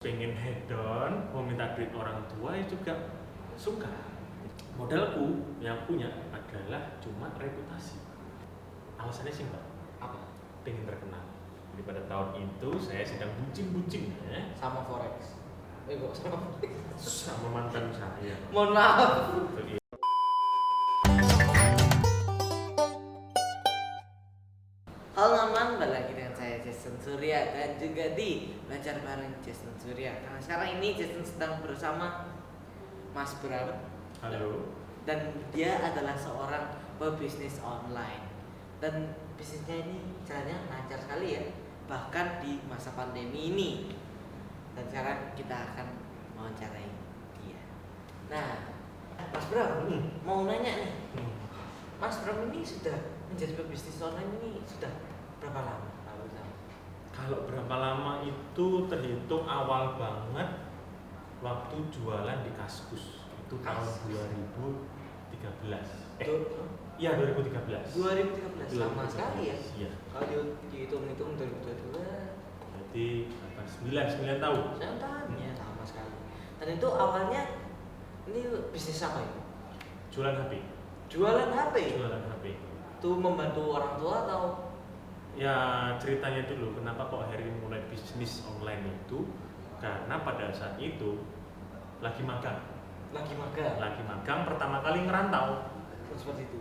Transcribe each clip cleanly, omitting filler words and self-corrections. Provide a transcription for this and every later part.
pengen hedon, mau minta duit orang tua ya juga suka. Modalku yang punya adalah cuma reputasi. Alasannya simpel, Apa? pengen terkenal. Jadi pada tahun itu saya sedang bucin-bucinnya Sama forex. Kok sama forex? sama mantan saya. Mohon maaf. Halo teman, balik lagi dengan saya Jason Surya dan juga di Belajar bareng Jason Surya. Karena sekarang ini Jason sedang bersama Mas Bram. Halo. Dan dia adalah seorang pebisnis online. Dan bisnisnya ini jalannya lancar sekali ya, bahkan di masa pandemi ini. Dan sekarang kita akan mewawancarai dia. Nah, Mas Bram, mau nanya nih, Mas Bram ini sudah menjadi pebisnis online ini sudah berapa lama? Kalau berapa lama itu terhitung awal banget waktu jualan di Kaskus. Itu tahun 2013. Iya 2013. 2013, lama sekali ya. Iya. Kalau dihitung-hitung 2022. Jadi 9 tahun. Saya tanya sama sekali. Dan itu awalnya ini bisnis apa itu? Jualan HP. Jualan HP. Jualan HP. Itu membantu orang tua atau? Ya ceritanya dulu kenapa kok akhirnya mulai bisnis online itu karena pada saat itu lagi magang. Lagi magang pertama kali ngerantau. Seperti itu.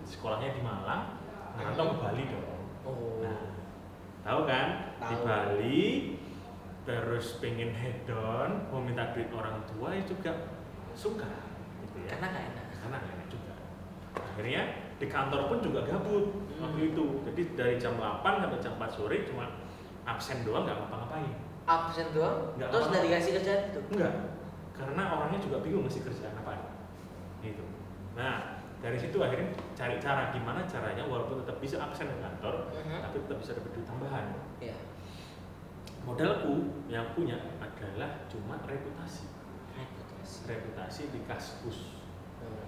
Sekolahnya di Malang, ngerantau ke Bali dong. Oh. Nah, tahu kan? Di Tahu. Bali terus pengen hedon, mau minta duit orang tua ya juga suka gitu ya. Karena nggak enak. Karena nggak enak juga. Akhirnya di kantor pun juga gabut waktu itu. Jadi dari jam 8 sampai jam 4 sore cuma absen doang, nggak ngapa-ngapain. Absen doang? Nggak Terus apa-apa. nggak dikasih kerjaan itu? Enggak, karena orangnya juga bingung ngasih kerjaan apa gitu. Nah dari situ akhirnya cari cara gimana caranya walaupun tetap bisa absen di kantor, tapi tetap bisa dapat duit tambahan. Iya. Modalku yang punya adalah cuma reputasi di Kaskus.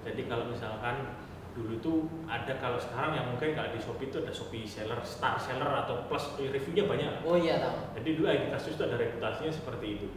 Jadi kalau misalkan dulu itu ada, kalau sekarang yang mungkin kalau di Shopee itu ada Shopee Seller, Star Seller atau Plus, reviewnya banyak. Oh iya tahu. Jadi dulu di Kaskus itu ada reputasinya seperti itu.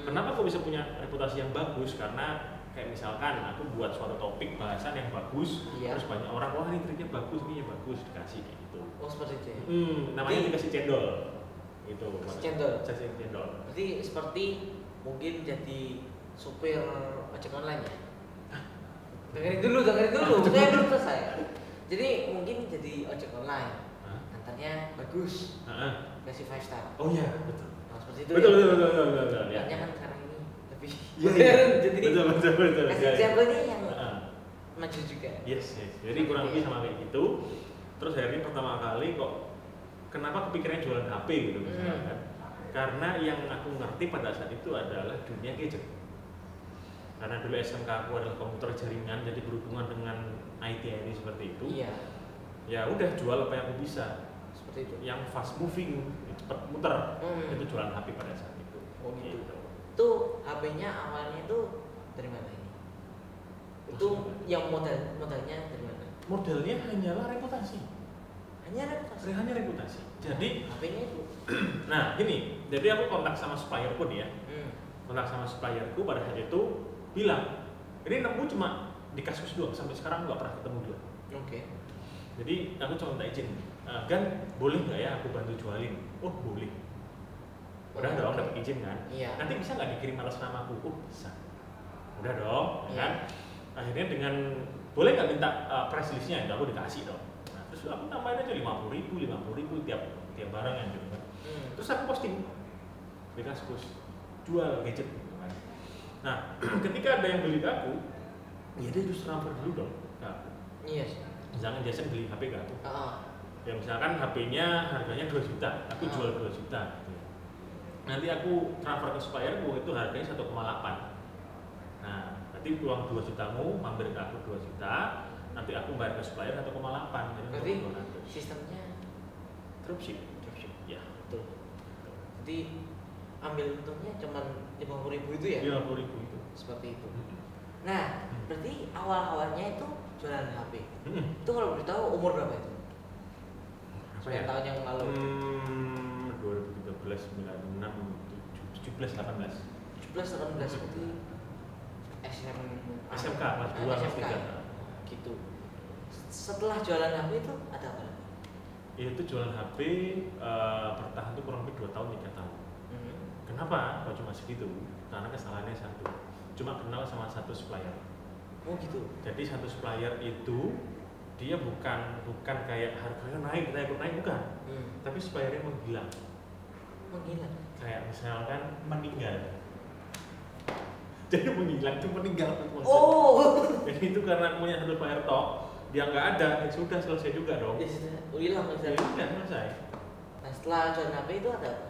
Kenapa kok bisa punya reputasi yang bagus? Karena kayak misalkan aku buat suatu topik bahasan yang bagus, Iya. terus banyak orang, wah ini triknya bagus, ini ya bagus, dikasih kayak gitu. Oh seperti itu ya? Namanya dikasih cendol. Itu. Kasih cendol? Kasih cendol. Berarti seperti mungkin jadi supir ojek online ya? Dengerin dulu, saya belum selesai. Jadi mungkin jadi ojek online, antarnya bagus, kasih 5 star. Oh iya, betul. Nah, seperti itu Betul. ya. Makanya kan sekarang ini lebih Iya. jadi Betul. kasih cendolnya yang maju juga. Yes. Jadi kurang lebih sama kayak gitu. Terus akhirnya pertama kali kok kenapa kepikirannya jualan HP gitu misalnya kan? Karena yang aku ngerti pada saat itu adalah dunia gadget. Karena dulu SMK aku adalah komputer jaringan, jadi berhubungan dengan IT ini seperti itu. Iya. Ya udah jual apa yang aku bisa. Seperti itu. Yang fast moving, cepat muter, itu jualan HP pada saat itu. Oh gitu. Itu HP-nya awalnya itu dari mana ini? Itu yang modalnya dari mana? Modalnya hanyalah reputasi. Hanya Reputasi. Jadi HP-nya itu. nah gini, jadi aku kontak sama supplierku nih ya. Kontak sama supplierku pada saat itu bilang, ini nemu cuma di Kaskus doang, sampai sekarang nggak pernah ketemu dia. Oke. Jadi aku cuma minta izin, Gan boleh nggak ya aku bantu jualin? Oh boleh. Udah dong, dapat izin kan? Iya. Nanti bisa nggak dikirim atas namaku? Oh bisa. Udah dong, kan? Akhirnya dengan boleh nggak minta price listnya? Ya aku dikasih dong. Nah, terus aku tambahin aja 50.000 tiap barang yang gitu kan. Terus aku posting di Kaskus, jual gadget gitu kan. Nah, ketika ada yang beli ke aku, ya dia justru transfer dulu dong ke aku. Iya sih. Misalkan Jason beli HP ke aku. Ya misalkan HP-nya harganya 2 juta, aku jual 2 juta gitu. Nanti aku transfer ke supplierku itu harganya 1,8. Nah, nanti uang 2 jutamu mampir ke aku 2 juta, nanti aku bayar ke supplier 1,8. Berarti sistemnya dropship. Ya, betul. Jadi ambil untungnya cuma 50.000 itu ya? 50.000 itu. Seperti itu. Nah, berarti awal-awalnya itu jualan HP. Itu kalau boleh tahu umur berapa itu? Apa ya? Tahun yang lalu. 2013, 96, 17 18. 17 18 itu SMK kelas 2 kelas SMK 3. gitu. Setelah jualan HP itu ada apa? Itu jualan HP bertahan tuh kurang lebih 2 tahun 3 tahun. Kenapa kok cuma segitu? Karena kesalahannya satu, cuma kenal sama satu supplier. Oh gitu. Jadi satu supplier itu dia bukan kayak harganya naik bukan, tapi suppliernya menghilang. Kayak misalkan meninggal. Jadi menghilang itu meninggal. Oh. Jadi itu karena punya satu supplier tok, dia nggak ada, ya sudah selesai juga dong. Ya sudah, hilang Ya udah selesai. Nah setelah jualan HP itu ada apa?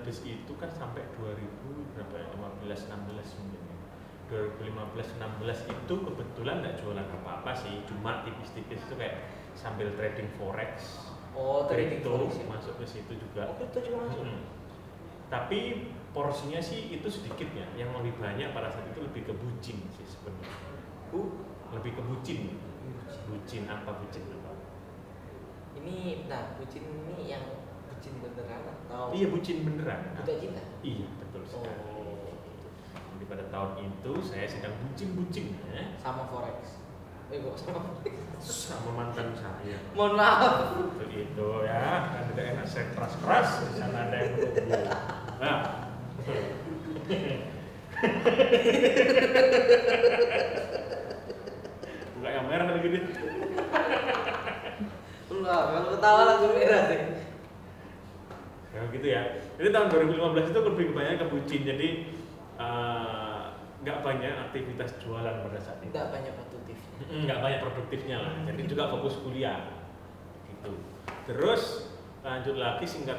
Bis itu kan sampai 2000 berapa ya, 15 16 mungkin ya. 2015 16 itu kebetulan nggak jualan apa-apa sih, cuma tipis-tipis itu kayak sambil trading forex. Oh, trading crypto, forex ya? masuk ke situ juga. Oh, itu juga masuk. Tapi porsinya sih itu sedikit ya, yang lebih banyak pada saat itu lebih ke bucin sih sebenarnya. Lebih ke bucin. Bucin apa? Ini, nah bucin ini yang bucin beneran atau? Iya, bucin beneran. Budak cinta? Iya, betul sekali. Oh. Jadi pada tahun itu saya sedang bucin-bucinnya Sama forex? Kok sama forex? sama mantan saya. Mohon maaf. Itu ya, kan tidak enak saya keras-keras, di sana ada yang menunggu. Nah, buka yang merah lagi nih. Enggak, kalau ketawa langsung merah deh. Ya gitu ya. Jadi tahun 2015 itu lebih banyak ke bucin, jadi nggak banyak aktivitas jualan pada saat itu. Enggak banyak produktifnya. Nggak banyak produktifnya lah. Jadi juga fokus kuliah. Gitu. Terus lanjut lagi singkat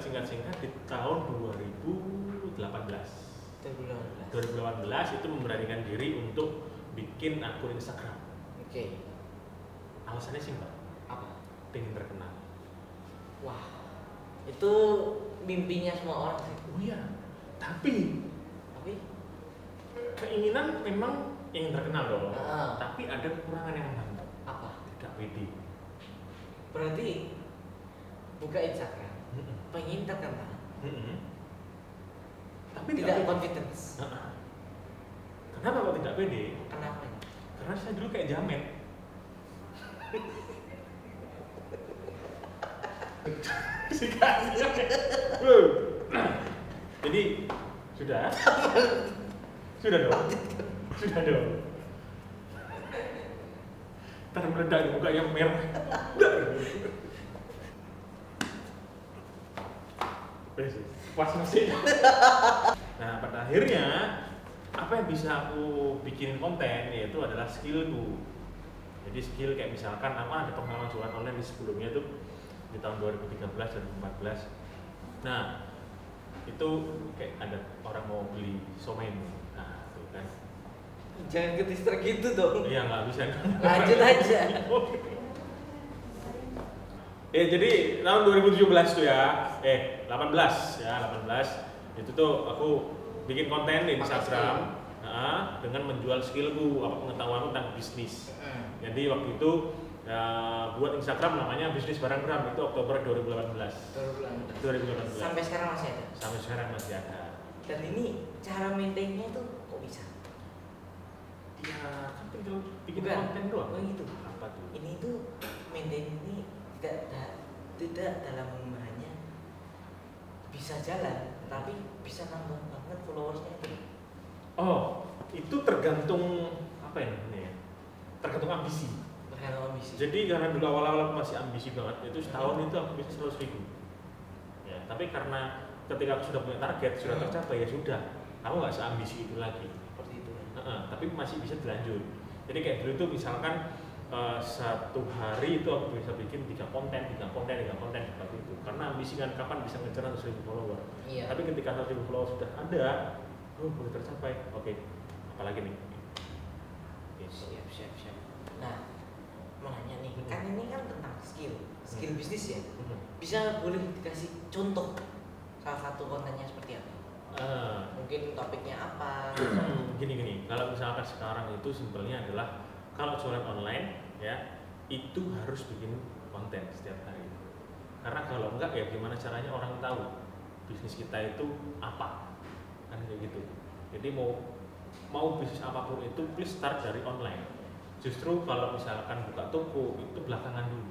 di tahun 2018. 2018 itu memberanikan diri untuk bikin akun Instagram. Oke. Alasannya simpel. Apa? Pengen terkenal. Wah, itu mimpinya semua orang sih. Oh iya. Tapi keinginan memang ingin terkenal dong. Tapi ada kekurangan yang mantap. Apa? Tidak pede. Berarti buka Instagram, pengen terkenal, tapi tidak confidence. Kenapa kok tidak pede? Kenapa? Karena saya dulu kayak jamet. Jadi sudah dong. Ntar meledak muka yang merah. Pas masih. Nah pada akhirnya apa yang bisa aku bikinin konten yaitu adalah skillku. Jadi skill kayak misalkan apa ada pengalaman jualan online di sebelumnya tuh di tahun 2013 dan 2014. Nah itu kayak ada orang mau beli somai. Nah itu kan. Jangan ke distrik gitu dong. Iya nggak bisa. Lanjut aja. Ya jadi tahun 2017 tuh ya, 18 ya 18 itu tuh aku bikin konten di Instagram dengan menjual skillku, apa pengetahuanku tentang bisnis. Jadi waktu itu buat Instagram namanya bisnis barang gram, itu Oktober 2018. 2018. Sampai sekarang masih ada. Sampai sekarang masih ada. Dan ini cara maintainnya tuh kok bisa? Ya kan tinggal bikin Bukan. konten doang. Oh gitu. Apa tuh? Ini tuh maintain ini tidak dalam hanya bisa jalan, tapi bisa nambah banget followersnya itu. Oh, itu tergantung apa ya namanya ya? Tergantung ambisi. Jadi karena dulu awal-awal aku masih ambisi banget, itu setahun itu aku bisa 100.000. Ya, tapi karena ketika aku sudah punya target, sudah tercapai ya sudah, aku nggak seambisi itu lagi. Seperti itu. Tapi masih bisa dilanjut. Jadi kayak dulu itu misalkan satu hari itu aku bisa bikin 3 konten seperti itu. Karena ambisi kan kapan bisa ngejar 100.000 follower. Iya. Tapi ketika 100.000 follower sudah ada, boleh tercapai. Oke, apalagi nih? Siap. Nah, mau nanya nih, kan ini kan tentang skill bisnis ya. Bisa boleh dikasih contoh salah satu kontennya seperti apa? Mungkin topiknya apa? Gini. Kalau misalkan sekarang itu simpelnya adalah kalau jualan online ya itu harus bikin konten setiap hari. Karena kalau enggak ya gimana caranya orang tahu bisnis kita itu apa, kan kayak gitu. Jadi mau bisnis apapun itu please start dari online. Justru kalau misalkan buka toko itu belakangan dulu.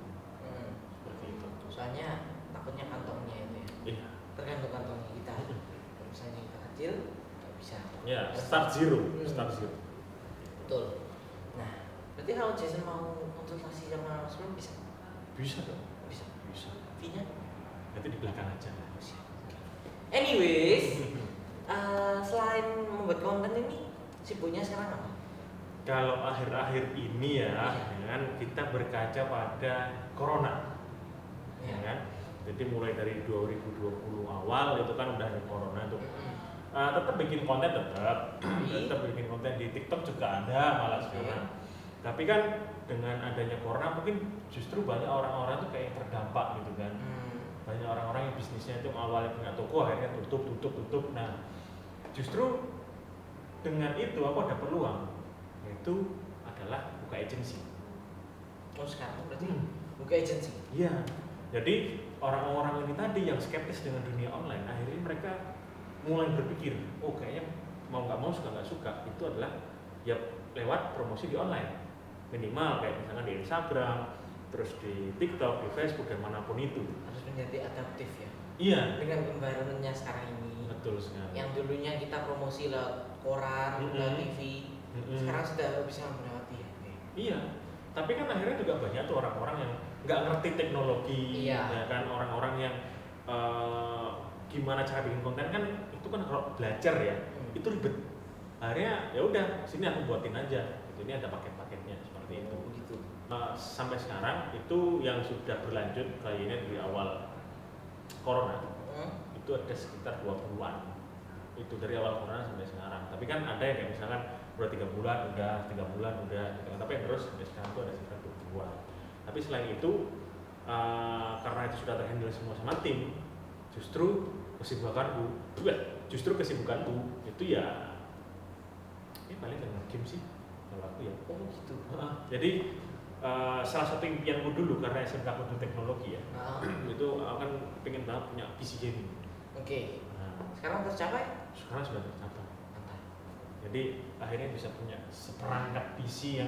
Seperti itu. Soalnya takutnya kantongnya itu ya. Iya. Tergantung kantongnya kita. Kalau misalnya kita kecil nggak bisa. Ya, start zero. Betul. Nah, berarti kalau Jason mau konsultasi sama Mas Bro bisa? Bisa dong. Bisa. Fee-nya? Nanti di belakang aja. Anyways, selain membuat konten ini, sibuknya sekarang apa? Kalau akhir-akhir ini ya, kan kita berkaca pada corona, ya kan. Jadi mulai dari 2020 awal itu kan udah ada corona tuh. Tetap bikin konten tetap bikin konten di TikTok juga ada malah sekarang. Tapi kan dengan adanya corona mungkin justru banyak orang-orang tuh kayak terdampak gitu kan. Banyak orang-orang yang bisnisnya itu awalnya punya toko akhirnya tutup. Nah, justru dengan itu aku ada peluang, yaitu adalah buka agensi. Oh sekarang berarti buka agensi? Iya. Jadi orang-orang ini tadi yang skeptis dengan dunia online, akhirnya mereka mulai berpikir, oh kayaknya mau nggak mau suka nggak suka itu adalah ya lewat promosi di online, minimal kayak misalkan di Instagram, terus di TikTok, di Facebook dan manapun itu. Harus menjadi adaptif ya. Iya. Dengan environment-nya sekarang ini. Betul sekali. Yang dulunya kita promosi lewat koran, lewat TV, sekarang sudah bisa melewati ya. Iya. Tapi kan akhirnya juga banyak tuh orang-orang yang nggak ngerti teknologi, ya kan, orang-orang yang gimana cara bikin konten kan itu kan kalau belajar ya itu ribet. Akhirnya ya udah sini aku buatin aja. Gitu. Ini ada paket-paketnya seperti itu. Gitu. Sampai sekarang itu yang sudah berlanjut kayaknya dari awal corona itu ada sekitar 20-an. Itu dari awal corona sampai sekarang. Tapi kan ada yang kayak misalkan udah 3 bulan udah gitu. Tapi yang terus sampai sekarang itu ada sekitar 20-an. Tapi selain itu karena itu sudah terhandle semua sama tim, justru kesibukanku itu ya paling dengan game sih kalau aku ya. Oh gitu. Jadi salah satu impianku dulu karena SMK aku dulu teknologi ya, itu aku kan pengen banget punya PC gaming. Oke. Sekarang tercapai? Sekarang sudah tercapai. Jadi akhirnya bisa punya seperangkat PC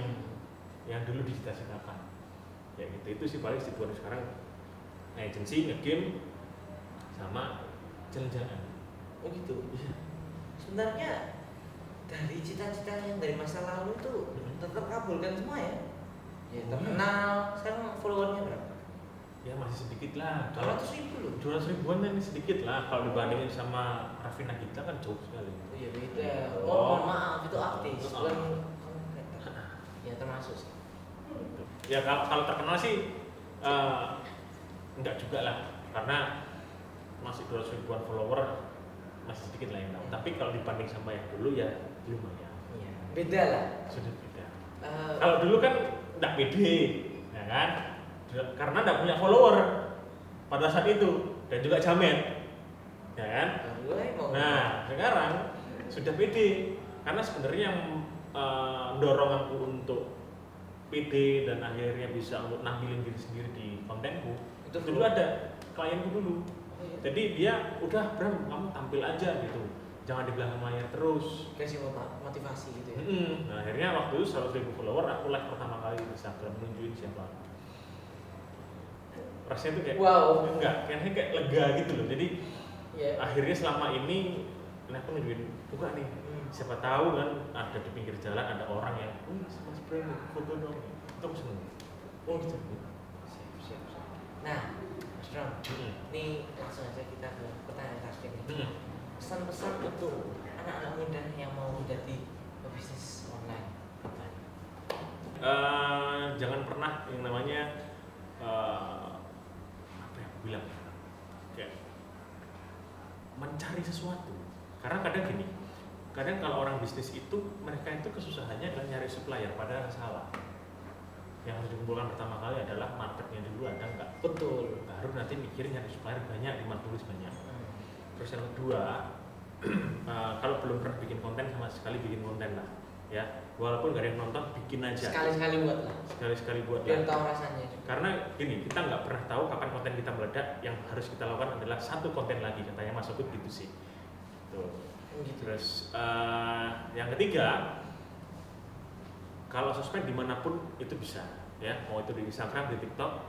yang dulu dicita-citakan. Ya gitu, itu sih paling sibuk sekarang agency, nge-game, sama jalan-jalan. Oh gitu? Iya. Sebenarnya dari cita-cita yang dari masa lalu tuh tetap kabulkan semua ya? Ya terkenal, sekarang followernya berapa? Ya masih sedikit lah. 200.000 loh? 200.000-an ini sedikit lah, kalau dibandingin sama Raffi Nagita kan jauh sekali. Oh iya beda. Oh maaf, itu artis, bukan ya termasuk sih. Ya kalau terkenal sih enggak juga lah, karena masih 200.000-an follower masih sedikit lah yang tahu. Tapi kalau dibanding sama yang dulu ya lumayan. Iya. Beda lah. Sudah beda. Kalau dulu kan enggak pede, ya kan? Karena enggak punya follower pada saat itu dan juga jamet, ya kan? Nah sekarang sudah pede karena sebenarnya yang mendorong aku untuk pede dan akhirnya bisa untuk nampilin diri sendiri di kontenku itu dulu ada klienku dulu. Jadi dia udah Bram kamu tampil aja gitu, jangan di belakang layar terus, kasih motivasi gitu ya. Nah akhirnya waktu itu 100.000 follower aku live pertama kali di Instagram nunjukin siapa. Rasanya tuh kayak kayaknya kayak lega gitu loh. Jadi akhirnya selama ini aku nunjukin buka nih, siapa tahu kan ada di pinggir jalan ada orang yang Mas Bram foto dong, itu aku seneng. Oh gitu. Siap. Nah Mas Bram, ini langsung aja kita ke pertanyaan terakhir nih. Pesan-pesan untuk anak-anak muda yang mau menjadi pebisnis online. Jangan pernah yang namanya bilang kayak mencari sesuatu, karena kadang gini, kadang kalau orang bisnis itu mereka itu kesusahannya adalah nyari supplier, padahal salah. Yang harus dikumpulkan pertama kali adalah marketnya dulu ada nggak, betul, baru nanti mikirin nyari supplier banyak, demand tulis banyak. Terus yang kedua kalau belum pernah bikin konten sama sekali bikin konten lah, ya. Walaupun gak ada yang nonton, bikin aja. Sekali-sekali buat lah. Sekali-sekali buat Biar lah. tahu rasanya. Karena gini, kita nggak pernah tahu kapan konten kita meledak. Yang harus kita lakukan adalah satu konten lagi, katanya Mas Okut gitu sih. Tuh. Gitu. Terus yang ketiga, kalau sosmed dimanapun itu bisa, ya. Mau itu di Instagram, di TikTok,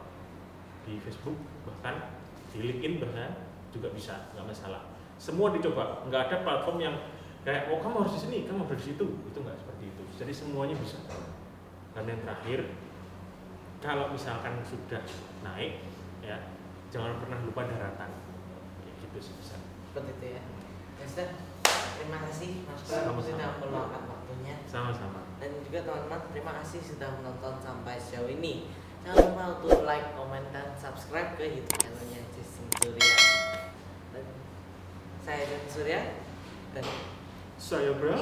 di Facebook, bahkan di LinkedIn bahkan juga bisa, nggak masalah. Semua dicoba, nggak ada platform yang kayak oh kamu harus di sini, kamu harus di situ, itu nggak seperti itu. Jadi semuanya bisa. Dan yang terakhir, kalau misalkan sudah naik, ya jangan pernah lupa daratan, kayak gitu sih bisa. Seperti itu ya. Ya sudah. Terima kasih Mas Pram Sama-sama. sudah meluangkan waktunya. Sama-sama. Dan juga teman-teman, terima kasih sudah menonton sampai sejauh ini. Jangan lupa untuk like, comment, dan subscribe ke YouTube channelnya Jason Surya. Dan saya Jason Surya dan Saya bro.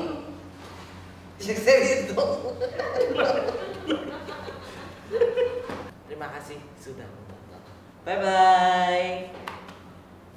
serius dong. Terima kasih sudah menonton. Bye bye.